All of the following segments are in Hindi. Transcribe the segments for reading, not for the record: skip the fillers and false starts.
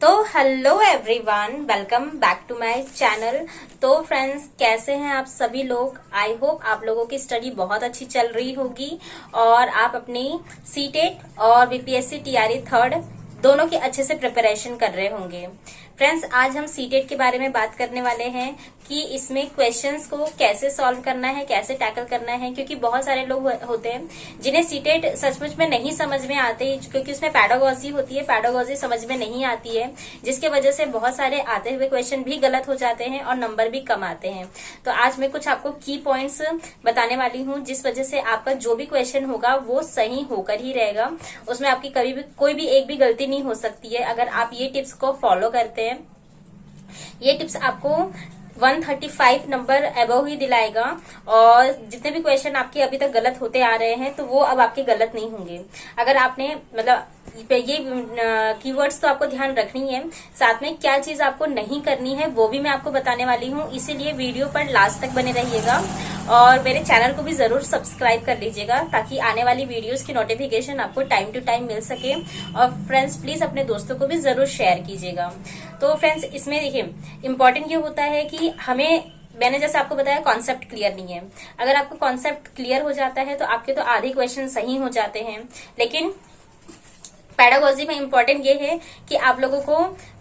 तो hello everyone, welcome back to my channel. तो फ्रेंड्स, कैसे हैं आप सभी लोग। आई होप आप लोगों की स्टडी बहुत अच्छी चल रही होगी और आप अपनी सीटेट और बीपीएससी टीआरई थर्ड दोनों की अच्छे से प्रिपरेशन कर रहे होंगे। फ्रेंड्स, आज हम सीटेट के बारे में बात करने वाले हैं कि इसमें क्वेश्चंस को कैसे सॉल्व करना है, कैसे टैकल करना है, क्योंकि बहुत सारे लोग होते हैं जिन्हें सीटेट सचमुच में नहीं समझ में आते, क्योंकि उसमें पैडागोजी होती है, पैडागोजी समझ में नहीं आती है, जिसके वजह से बहुत सारे आते हुए क्वेश्चन भी गलत हो जाते हैं और नंबर भी कम आते हैं। तो आज मैं कुछ आपको की पॉइंट्स बताने वाली हूँ, जिस वजह से आपका जो भी क्वेश्चन होगा वो सही होकर ही रहेगा। उसमें आपकी कभी भी कोई भी एक भी गलती नहीं हो सकती है अगर आप ये टिप्स को फॉलो करते हैं। ये टिप्स आपको 135 नंबर अबव ही दिलाएगा और जितने भी क्वेश्चन आपके अभी तक गलत होते आ रहे हैं तो वो अब आपके गलत नहीं होंगे। अगर आपने मतलब ये कीवर्ड्स तो आपको ध्यान रखनी है, साथ में क्या चीज आपको नहीं करनी है वो भी मैं आपको बताने वाली हूँ। इसीलिए वीडियो पर लास्ट तक बने रहिएगा और मेरे चैनल को भी जरूर सब्सक्राइब कर लीजिएगा ताकि आने वाली वीडियोस की नोटिफिकेशन आपको टाइम टू टाइम मिल सके। और फ्रेंड्स, प्लीज अपने दोस्तों को भी जरूर शेयर कीजिएगा। तो फ्रेंड्स, इसमें देखिए इम्पोर्टेंट ये होता है कि मैंने जैसे आपको बताया कॉन्सेप्ट क्लियर नहीं है। अगर आपको कॉन्सेप्ट क्लियर हो जाता है तो आपके तो आधे क्वेश्चन सही हो जाते हैं। लेकिन पैडागोजी में इम्पोर्टेंट ये है कि आप लोगों को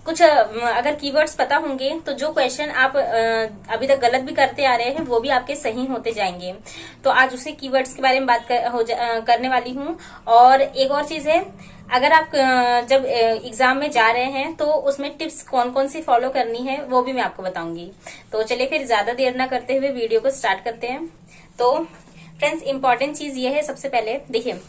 कुछ अगर कीवर्ड्स पता होंगे तो जो क्वेश्चन आप अभी तक गलत भी करते आ रहे हैं वो भी आपके सही होते जाएंगे। तो आज उसी कीवर्ड्स के बारे में बात करने वाली हूँ। और एक और चीज है, अगर आप जब एग्जाम में जा रहे हैं तो उसमें टिप्स कौन कौन सी फॉलो करनी है वो भी मैं आपको बताऊंगी। तो चलिए फिर ज्यादा देर ना करते हुए वीडियो को स्टार्ट करते हैं। तो फ्रेंड्स, इंपॉर्टेंट चीज ये है, सबसे पहले देखिए,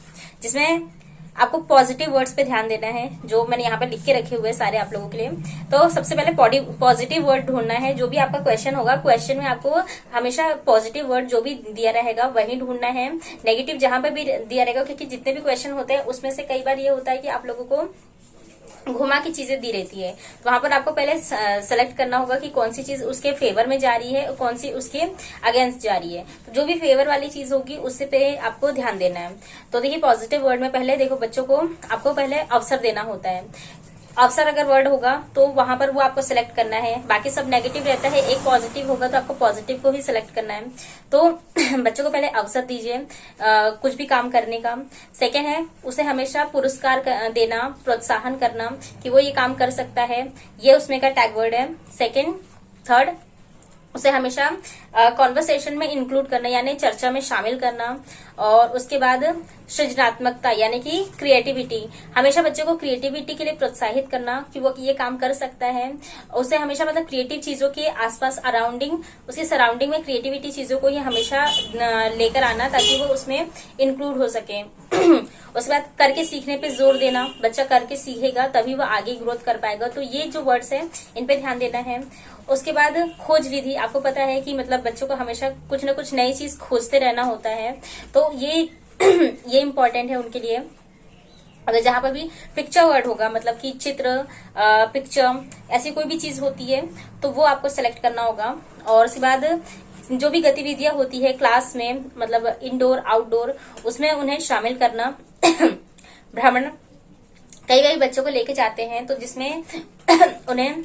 जिसमें आपको पॉजिटिव वर्ड्स पे ध्यान देना है, जो मैंने यहाँ पे लिख के रखे हुए सारे आप लोगों के लिए। तो सबसे पहले पॉजिटिव वर्ड ढूंढना है। जो भी आपका क्वेश्चन होगा, क्वेश्चन में आपको हमेशा पॉजिटिव वर्ड जो भी दिया रहेगा वही ढूंढना है। नेगेटिव जहां पे भी दिया रहेगा, क्योंकि जितने भी क्वेश्चन होते हैं उसमें से कई बार ये होता है कि आप लोगों को घुमा की चीजें दी रहती है, तो वहां पर आपको पहले सेलेक्ट करना होगा कि कौन सी चीज उसके फेवर में जा रही है और कौन सी उसके अगेंस्ट जा रही है। तो जो भी फेवर वाली चीज होगी उससे पे आपको ध्यान देना है। तो देखिए, पॉजिटिव वर्ड में पहले देखो, बच्चों को आपको पहले अवसर देना होता है। अवसर अगर वर्ड होगा तो वहां पर वो आपको सिलेक्ट करना है। बाकी सब नेगेटिव रहता है, एक पॉजिटिव होगा तो आपको पॉजिटिव को ही सिलेक्ट करना है। तो बच्चों को पहले अवसर दीजिए कुछ भी काम करने का। सेकेंड है, उसे हमेशा पुरस्कार देना, प्रोत्साहन करना कि वो ये काम कर सकता है, ये उसमें का टैग वर्ड है। सेकेंड, थर्ड, उसे हमेशा कॉन्वर्सेशन में इंक्लूड करना, यानी चर्चा में शामिल करना। और उसके बाद सृजनात्मकता यानी कि क्रिएटिविटी, हमेशा बच्चे को क्रिएटिविटी के लिए प्रोत्साहित करना कि वो ये काम कर सकता है। उसे हमेशा मतलब क्रिएटिव चीजों के आसपास अराउंडिंग, उसकी सराउंडिंग में क्रिएटिविटी चीजों को ही हमेशा लेकर आना ताकि वो उसमें इंक्लूड हो सके। उसके बाद करके सीखने पे जोर देना, बच्चा करके सीखेगा तभी वो आगे ग्रोथ कर पाएगा। तो ये जो वर्ड्स है इन पे ध्यान देना है। उसके बाद खोज विधि, आपको पता है कि मतलब बच्चों को हमेशा कुछ न कुछ नई चीज खोजते रहना होता है, तो ये इम्पोर्टेंट है उनके लिए। अगर जहां पर भी पिक्चर वर्ड होगा, मतलब कि चित्र, पिक्चर, ऐसी कोई भी चीज होती है तो वो आपको सेलेक्ट करना होगा। और उसके बाद जो भी गतिविधियां होती है क्लास में, मतलब इंडोर आउटडोर, उसमें उन्हें शामिल करना। भ्रमण, कई बच्चों को लेके जाते हैं तो जिसमें उन्हें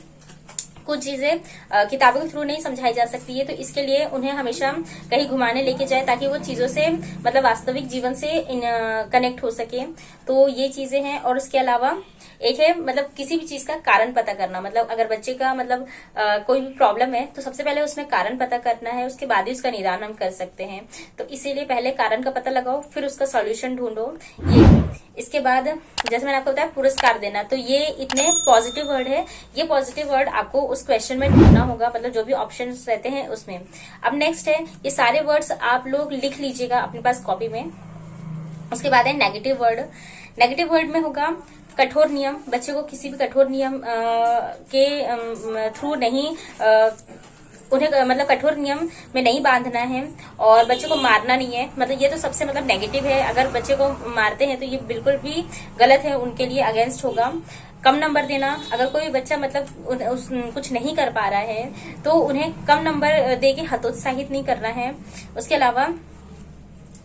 कुछ चीजें किताबों के थ्रू नहीं समझाई जा सकती है, तो इसके लिए उन्हें हमेशा कहीं घुमाने लेके जाए ताकि वो चीजों से मतलब वास्तविक जीवन से कनेक्ट हो सके। तो ये चीजें हैं। और उसके अलावा एक है मतलब किसी भी चीज का कारण पता करना, मतलब अगर बच्चे का मतलब कोई भी प्रॉब्लम है तो सबसे पहले उसमें कारण पता करना है, उसके बाद ही उसका निदान हम कर सकते हैं। तो इसीलिए पहले कारण का पता लगाओ, फिर उसका सॉल्यूशन ढूंढो। इसके बाद जैसे मैंने आपको बताया पुरस्कार देना, तो ये इतने पॉजिटिव वर्ड है। ये पॉजिटिव वर्ड आपको उस क्वेश्चन में ढूंढना होगा, मतलब जो भी ऑप्शंस रहते हैं उसमें। अब नेक्स्ट है, ये सारे वर्ड्स आप लोग लिख लीजिएगा अपने पास कॉपी में। उसके बाद है नेगेटिव वर्ड। नेगेटिव वर्ड में होगा कठोर नियम, बच्चे को किसी भी कठोर नियम के थ्रू नहीं उन्हें मतलब कठोर नियम में नहीं बांधना है और बच्चे को मारना नहीं है। मतलब ये तो सबसे मतलब नेगेटिव है। अगर बच्चे को मारते हैं तो ये बिल्कुल भी गलत है, उनके लिए अगेंस्ट होगा। कम नंबर देना, अगर कोई बच्चा मतलब कुछ नहीं कर पा रहा है तो उन्हें कम नंबर दे के हतोत्साहित नहीं करना है। उसके अलावा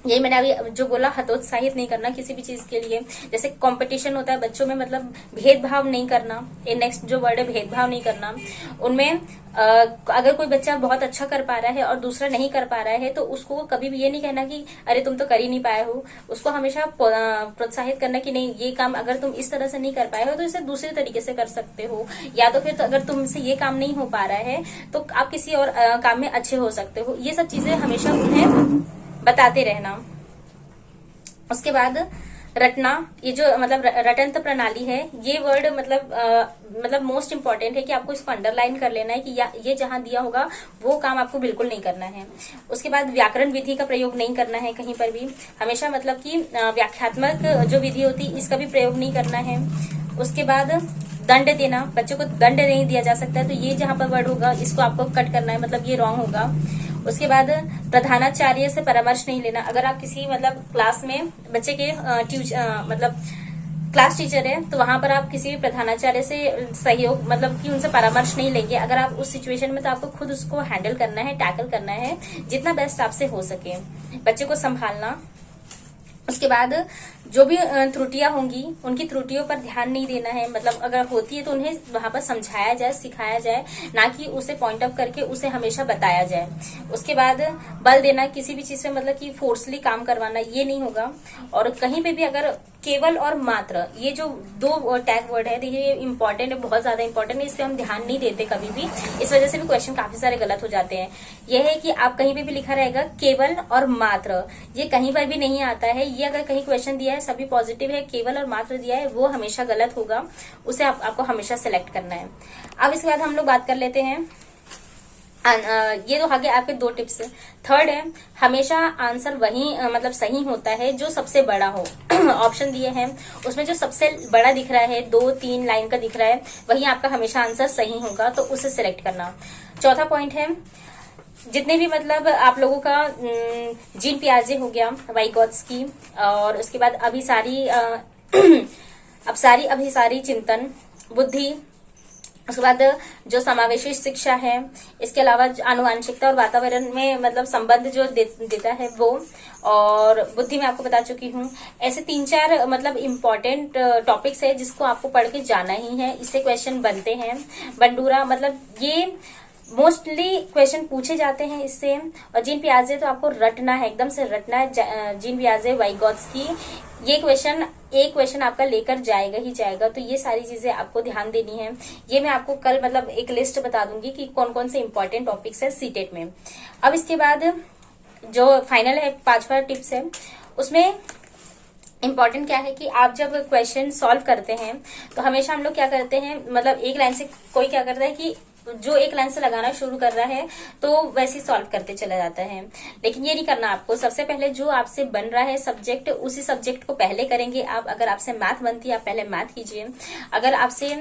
यही मैंने अभी जो बोला, हतोत्साहित नहीं करना किसी भी चीज के लिए। जैसे कंपटीशन होता है बच्चों में, मतलब भेदभाव नहीं करना। ये नेक्स्ट जो वर्ड है, भेदभाव नहीं करना। उनमें अगर कोई बच्चा बहुत अच्छा कर पा रहा है और दूसरा नहीं कर पा रहा है, तो उसको कभी भी ये नहीं कहना कि अरे तुम तो कर ही नहीं पाए हो। उसको हमेशा प्रोत्साहित करना कि नहीं, ये काम अगर तुम इस तरह से नहीं कर पाए हो तो इसे दूसरे तरीके से कर सकते हो, या तो फिर तो अगर तुमसे ये काम नहीं हो पा रहा है तो आप किसी और काम में अच्छे हो सकते हो। ये सब चीजें हमेशा उन्हें बताते रहना। उसके बाद रटना, ये जो मतलब रटंत प्रणाली है, ये वर्ड मतलब मोस्ट इंपॉर्टेंट है कि आपको इसको अंडरलाइन कर लेना है कि ये जहां दिया होगा वो काम आपको बिल्कुल नहीं करना है। उसके बाद व्याकरण विधि का प्रयोग नहीं करना है कहीं पर भी, हमेशा मतलब कि व्याख्यात्मक जो विधि होती है इसका भी प्रयोग नहीं करना है। उसके बाद दंड देना, बच्चों को दंड नहीं दिया जा सकता है, तो ये जहां पर वर्ड होगा इसको आपको कट करना है, मतलब ये रॉन्ग होगा। उसके बाद प्रधानाचार्य से परामर्श नहीं लेना। अगर आप किसी मतलब क्लास में बच्चे के मतलब क्लास टीचर है, तो वहां पर आप किसी भी प्रधानाचार्य से सहयोग मतलब कि उनसे परामर्श नहीं लेंगे। अगर आप उस सिचुएशन में, तो आपको खुद उसको हैंडल करना है, टैकल करना है जितना बेस्ट आपसे हो सके, बच्चे को संभालना। उसके बाद जो भी त्रुटियां होंगी उनकी त्रुटियों पर ध्यान नहीं देना है, मतलब अगर होती है तो उन्हें वहां पर समझाया जाए, सिखाया जाए, ना कि उसे पॉइंट आउट करके उसे हमेशा बताया जाए। उसके बाद बल देना, किसी भी चीज पे मतलब कि फोर्सली काम करवाना, ये नहीं होगा। और कहीं पे भी अगर केवल और मात्र, ये जो दो टैग वर्ड है, देखिए ये इंपॉर्टेंट है, बहुत ज्यादा इंपॉर्टेंट है, इस पे हम ध्यान नहीं देते कभी भी, इस वजह से भी क्वेश्चन काफी सारे गलत हो जाते हैं। यह है कि आप कहीं पे भी लिखा रहेगा केवल और मात्र, ये कहीं पर भी नहीं आता है। ये अगर कहीं क्वेश्चन दिया है सभी पॉजिटिव है, केवल और मात्र दिया है, वो हमेशा गलत होगा, उसे आपको हमेशा सिलेक्ट करना है। अब इसके बाद हम लोग बात कर लेते हैं, ये तो आगे आपके दो टिप्स। थर्ड है, हमेशा आंसर वही मतलब सही होता है जो सबसे बड़ा हो। ऑप्शन दिए हैं उसमें जो सबसे बड़ा दिख रहा है, 2-3 लाइन का दिख रहा है, वही आपका हमेशा आंसर सही होगा, तो उसे सिलेक्ट करना। चौथा पॉइंट है, जितने भी मतलब आप लोगों का जीन पियाजे हो गया, वाइगोत्स्की, और उसके बाद अभिसारी चिंतन, बुद्धि, उसके बाद जो समावेशी शिक्षा है, इसके अलावा आनुवांशिकता और वातावरण में मतलब संबंध जो देता है वो, और बुद्धि में आपको बता चुकी हूँ। ऐसे 3-4 मतलब इम्पोर्टेंट टॉपिक्स है जिसको आपको पढ़ के जाना ही है, इससे क्वेश्चन बनते हैं। बंडूरा मतलब ये मोस्टली क्वेश्चन पूछे जाते हैं इससे। और जीन पियाजे तो आपको रटना है, एकदम से रटना है, जीन पियाजे, वाइगोत्स्की, ये एक क्वेश्चन आपका लेकर जाएगा ही जाएगा। तो ये सारी चीजें आपको ध्यान देनी है। ये मैं आपको कल मतलब एक लिस्ट बता दूंगी कि कौन कौन से इंपॉर्टेंट टॉपिक्स है सीटेट में। अब इसके बाद जो फाइनल है, 5वां टिप्स है, उसमें इम्पॉर्टेंट क्या है कि आप जब क्वेश्चन सॉल्व करते हैं तो हमेशा हम लोग क्या करते हैं, मतलब एक लाइन से कोई क्या करता है कि जो एक लाइन से लगाना शुरू कर रहा है तो वैसे ही सॉल्व करते चला जाता है, लेकिन ये नहीं करना आपको। सबसे पहले जो आपसे बन रहा है सब्जेक्ट, उसी सब्जेक्ट को पहले करेंगे आप। अगर आपसे मैथ बनती है आप पहले मैथ कीजिए। अगर आपसे,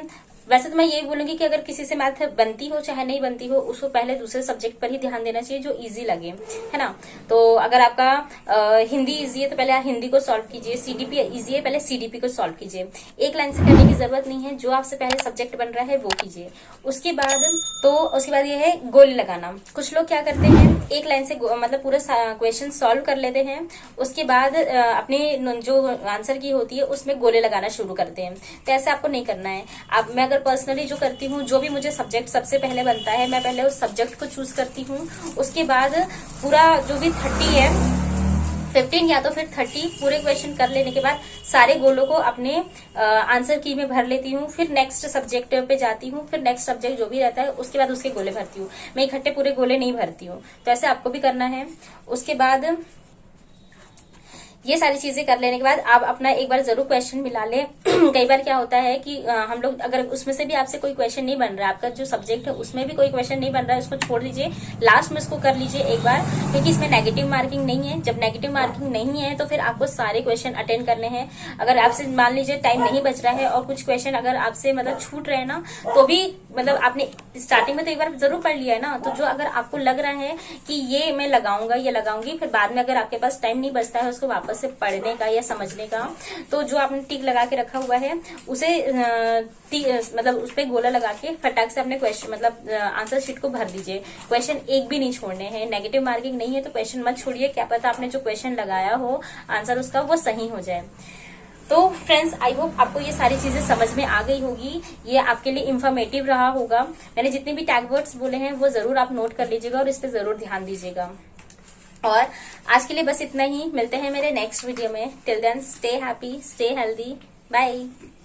वैसे तो मैं यही बोलूंगी कि अगर किसी से मैथ बनती हो चाहे नहीं बनती हो, उसको पहले दूसरे सब्जेक्ट पर ही ध्यान देना चाहिए जो इजी लगे, है ना। तो अगर आपका हिंदी इजी है तो पहले आप हिंदी को सॉल्व कीजिए, सीडीपी इजी है पहले सीडीपी को सॉल्व कीजिए। एक लाइन से करने की जरूरत नहीं है, जो आपसे पहले सब्जेक्ट बन रहा है वो कीजिए। उसके बाद ये है गोली लगाना। कुछ लोग क्या करते हैं, एक लाइन से मतलब पूरा क्वेश्चन सॉल्व कर लेते हैं, उसके बाद अपने जो आंसर की होती है उसमें गोले लगाना शुरू करते हैं। तो ऐसे आपको नहीं करना है। मैं अगर पर्सनली जो करती हूँ, जो भी मुझे सब्जेक्ट सबसे पहले बनता है, मैं पहले उस सब्जेक्ट को चूज करती हूँ। उसके बाद पूरा जो भी 30 है, 15 या तो फिर 30 पूरे क्वेश्चन कर लेने के बाद सारे गोलों को अपने आंसर की में भर लेती हूँ। फिर नेक्स्ट सब्जेक्ट पे जाती हूँ, फिर नेक्स्ट सब्जेक्ट जो भी रहता है उसके बाद उसके गोले भरती हूँ। मैं इकट्ठे पूरे गोले नहीं भरती हूँ, तो ऐसे आपको भी करना है। उसके बाद ये सारी चीजें कर लेने के बाद आप अपना एक बार जरूर क्वेश्चन मिला ले। कई बार क्या होता है कि हम लोग अगर उसमें से भी आपसे कोई क्वेश्चन नहीं बन रहा है, आपका जो सब्जेक्ट है उसमें भी कोई क्वेश्चन नहीं बन रहा है, उसको छोड़ दीजिए, लास्ट में इसको कर लीजिए एक बार, क्योंकि इसमें नेगेटिव मार्किंग नहीं है। जब नेगेटिव मार्किंग नहीं है तो फिर आपको सारे क्वेश्चन अटेंड करने हैं। अगर आपसे मान लीजिए टाइम नहीं बच रहा है और कुछ क्वेश्चन अगर आपसे मतलब छूट रहे हैं ना, तो भी मतलब आपने स्टार्टिंग में तो एक बार जरूर पढ़ लिया है ना, तो जो अगर आपको लग रहा है कि ये मैं लगाऊंगा, ये लगाऊंगी, फिर बाद में अगर आपके पास टाइम नहीं बचता है उसको वापस वापस से पढ़ने का या समझने का। तो जो आपने टिक लगा के रखा हुआ है उसे मतलब उस पर गोला लगा के फटाक से अपने क्वेश्चन मतलब आंसर शीट को भर दीजिए। क्वेश्चन एक भी नहीं छोड़ने हैं। नेगेटिव मार्किंग नहीं है तो क्वेश्चन मत छोड़िए, क्या पता आपने जो क्वेश्चन लगाया हो आंसर उसका वो सही हो जाए। तो फ्रेंड्स, आई होप आपको ये सारी चीजें समझ में आ गई होगी, ये आपके लिए इंफॉर्मेटिव रहा होगा। मैंने जितने भी टैग वर्ड्स बोले हैं वो जरूर आप नोट कर लीजिएगा और इस पे जरूर ध्यान दीजिएगा। और आज के लिए बस इतना ही, मिलते हैं मेरे नेक्स्ट वीडियो में। Till then stay happy, stay healthy, bye.